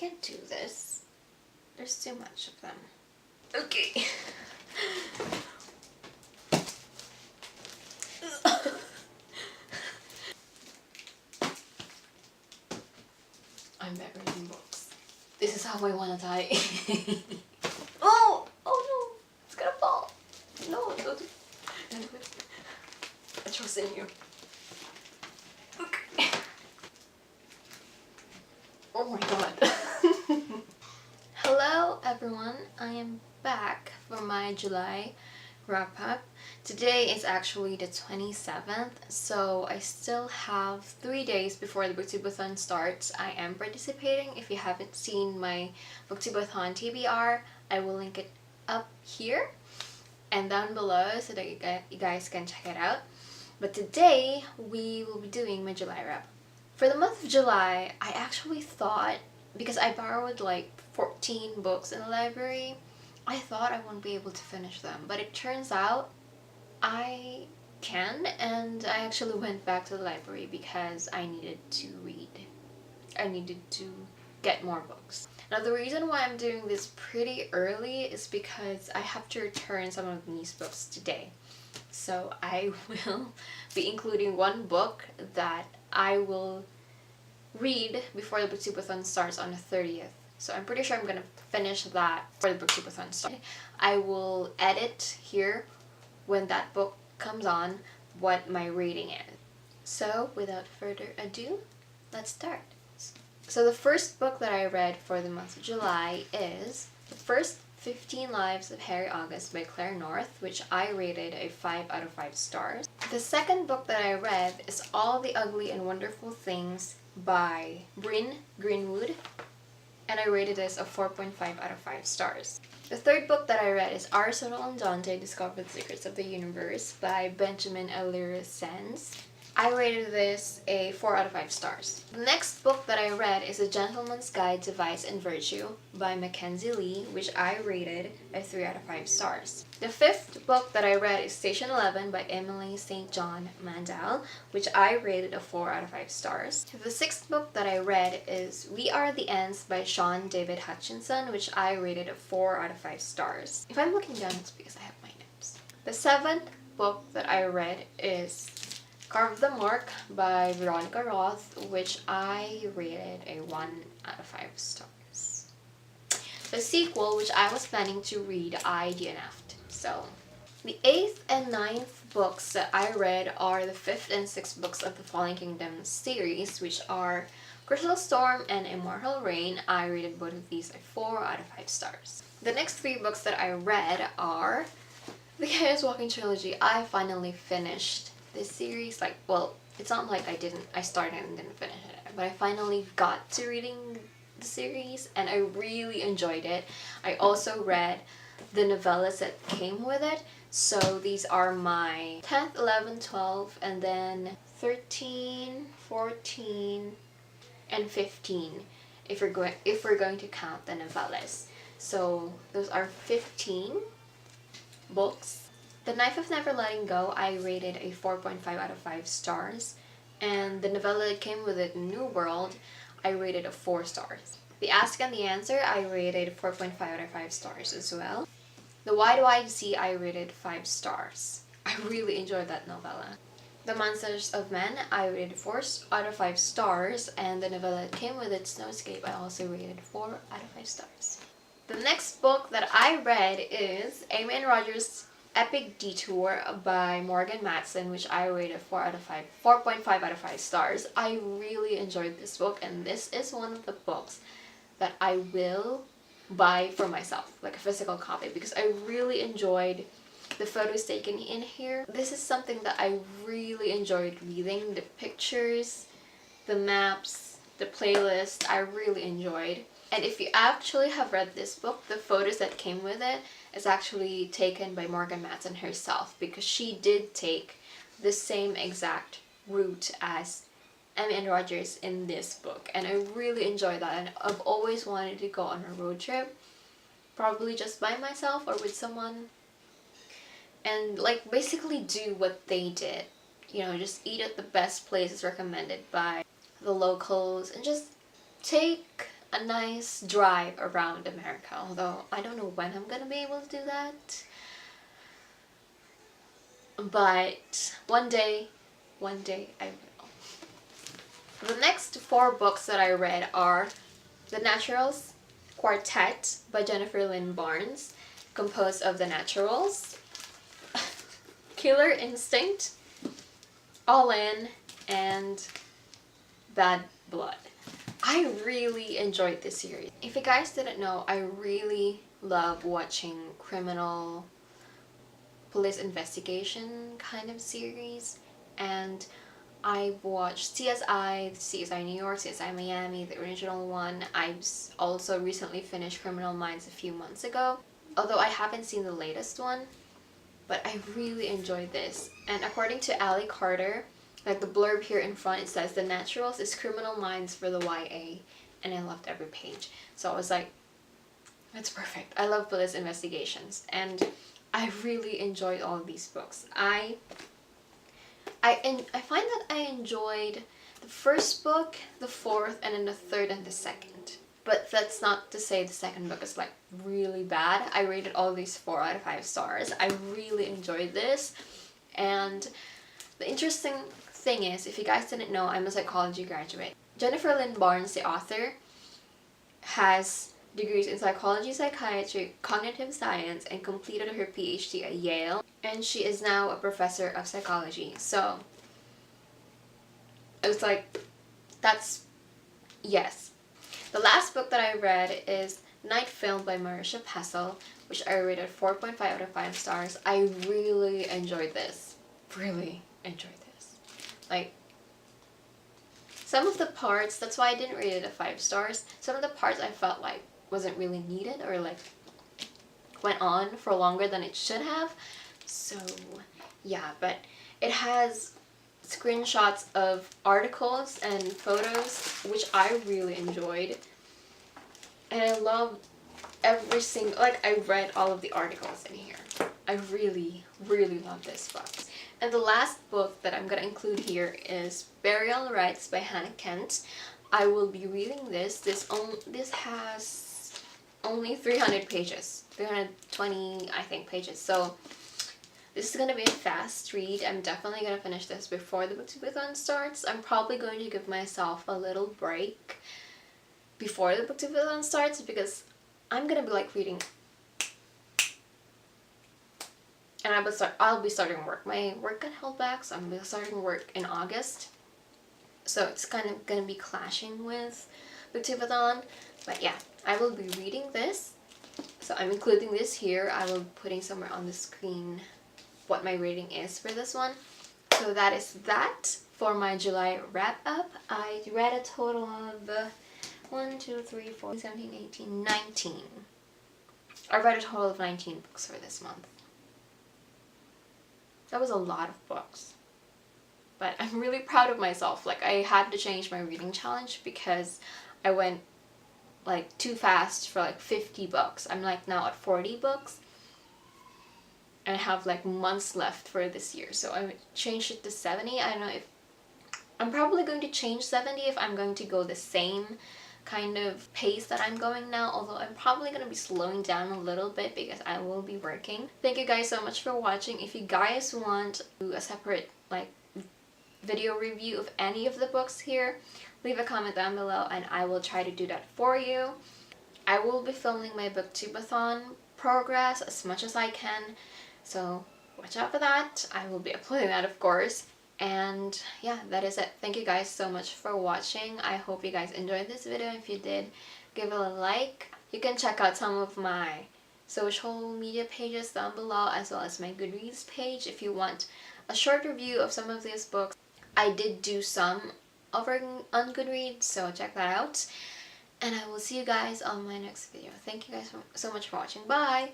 can't do this. There's too much of them. Okay. I'm back reading books. This is how I wanna die. Oh no! It's gonna fall. No, don't. I trust in you. Okay. Oh my god. Hello everyone, I am back for my July wrap up. Today is actually the 27th, so I still have 3 days before the Booktubeathon starts. I am participating. If you haven't seen my Booktubeathon TBR, I will link it up here and down below so that you guys can check it out. But today we will be doing my July wrap. For the month of July, I actually thought, because I borrowed like 14 books in the library, I thought I wouldn't be able to finish them, but it turns out I can, and I actually went back to the library because I needed to read. I needed to get more books. Now the reason why I'm doing this pretty early is because I have to return some of these books today. So I will be including one book that I will read before the Booktubeathon starts on the 30th. So I'm pretty sure I'm gonna finish that before the Booktubeathon starts. I will edit here when that book comes on what my rating is. So without further ado, let's start. So the first book that I read for the month of July is The First 15 Lives of Harry August by Claire North, which I rated a 5 out of 5 stars. The second book that I read is All the Ugly and Wonderful Things by Bryn Greenwood, and I rated this a 4.5 out of 5 stars. The third book that I read is Aristotle and Dante Discover the Secrets of the Universe by Benjamin Alira Sands. I rated this a 4 out of 5 stars. The next book that I read is A Gentleman's Guide to Vice and Virtue by Mackenzie Lee, which I rated a 3 out of 5 stars. The fifth book that I read is Station 11 by Emily St. John Mandel, which I rated a 4 out of 5 stars. The sixth book that I read is We Are the Ants by Sean David Hutchinson, which I rated a 4 out of 5 stars. If I'm looking down, it's because I have my notes. The seventh book that I read is Carve the Mark by Veronica Roth, which I rated a 1 out of 5 stars. The sequel, which I was planning to read, I DNF'd. So, the 8th and 9th books that I read are the 5th and 6th books of the Fallen Kingdom series, which are Crystal Storm and Immortal Rain. I rated both of these a 4 out of 5 stars. The next 3 books that I read are the Chaos Walking Trilogy. I finally finished this series. Like, well, it's not like I started and didn't finish it, but I finally got to reading the series and I really enjoyed it. I also read the novellas that came with it, so these are my 10th, 11th, 12th, and then 13, 14, and 15 if we're going to count the novellas. So those are 15 books. The Knife of Never Letting Go, I rated a 4.5 out of 5 stars, and the novella that came with it, New World, I rated a 4 stars. The Ask and the Answer, I rated 4.5 out of 5 stars as well. The Wide Wide Sea, I rated 5 stars. I really enjoyed that novella. The Monsters of Men, I rated 4 out of 5 stars, and the novella that came with it, Snowscape, I also rated 4 out of 5 stars. The next book that I read is Amy and Roger's Epic Detour by Morgan Matson, which I rated 4.5 out of 5 stars. I really enjoyed this book, and this is one of the books that I will buy for myself, like a physical copy, because I really enjoyed the photos taken in here. This is something that I really enjoyed reading. The pictures, the maps, the playlist, I really enjoyed. And if you actually have read this book, the photos that came with it is actually taken by Morgan Matson herself, because she did take the same exact route as Emmy and Rogers in this book, and I really enjoyed that, and I've always wanted to go on a road trip, probably just by myself or with someone, and like basically do what they did, you know, just eat at the best places recommended by the locals and just take a nice drive around America, although I don't know when I'm gonna be able to do that. But one day I will. The next 4 books that I read are The Naturals Quartet by Jennifer Lynn Barnes, composed of The Naturals, Killer Instinct, All In, and Bad Blood. I really enjoyed this series. If you guys didn't know, I really love watching criminal police investigation kind of series, and I've watched CSI New York, CSI Miami, the original one. I've also recently finished Criminal Minds a few months ago, although I haven't seen the latest one, but I really enjoyed this. And according to Ali Carter, like the blurb here in front, it says The Naturals is Criminal Minds for the YA, and I loved every page. So I was like, that's perfect. I love police investigations, and I really enjoyed all of these books. I find that I enjoyed the first book, the fourth, and then the third and the second. But that's not to say the second book is like really bad. I rated all these 4 out of 5 stars. I really enjoyed this. And the interesting thing is, if you guys didn't know, I'm a psychology graduate. Jennifer Lynn Barnes, the author, has degrees in psychology, psychiatry, cognitive science, and completed her PhD at Yale. And she is now a professor of psychology. So it was like, that's yes. The last book that I read is Night Film by Marisha Pessl, which I rated 4.5 out of 5 stars. I really enjoyed this. Really enjoyed this. Like, some of the parts, that's why I didn't rate it at 5 stars. Some of the parts I felt like wasn't really needed, or like went on for longer than it should have. So yeah, but it has screenshots of articles and photos, which I really enjoyed. And I love every single, like, I read all of the articles in here. I really, really love this book. And the last book that I'm gonna include here is Burial Rites by Hannah Kent. I will be reading this. This has only 300 pages. 320, I think, pages. So this is gonna be a fast read. I'm definitely gonna finish this before the Booktubeathon starts. I'm probably going to give myself a little break before the Booktubeathon starts, because I'm gonna be like reading, and I'll be starting work. My work got held back, so I'm gonna be starting work in August. So it's kind of gonna be clashing with Booktubeathon. But yeah, I will be reading this. So I'm including this here. I will be putting somewhere on the screen what my rating is for this one. So that is that for my July wrap up. I read a total of 1, 2, 3, 4, 17, 18, 19. I read a total of 19 books for this month. That was a lot of books. But I'm really proud of myself. Like, I had to change my reading challenge because I went like too fast for like 50 books. I'm like now at 40 books. And I have like months left for this year. So I changed it to 70. I don't know if I'm probably going to change 70 if I'm going to go the same kind of pace that I'm going now, although I'm probably going to be slowing down a little bit because I will be working. Thank you guys so much for watching. If you guys want a separate like video review of any of the books here, leave a comment down below and I will try to do that for you. I will be filming my Booktubeathon progress as much as I can, so watch out for that. I will be uploading that, of course. And yeah, that is it. Thank you guys so much for watching. I hope you guys enjoyed this video. If you did, give it a like. You can check out some of my social media pages down below, as well as my Goodreads page if you want a short review of some of these books. I did do some over on Goodreads, so check that out. And I will see you guys on my next video. Thank you guys so much for watching. Bye!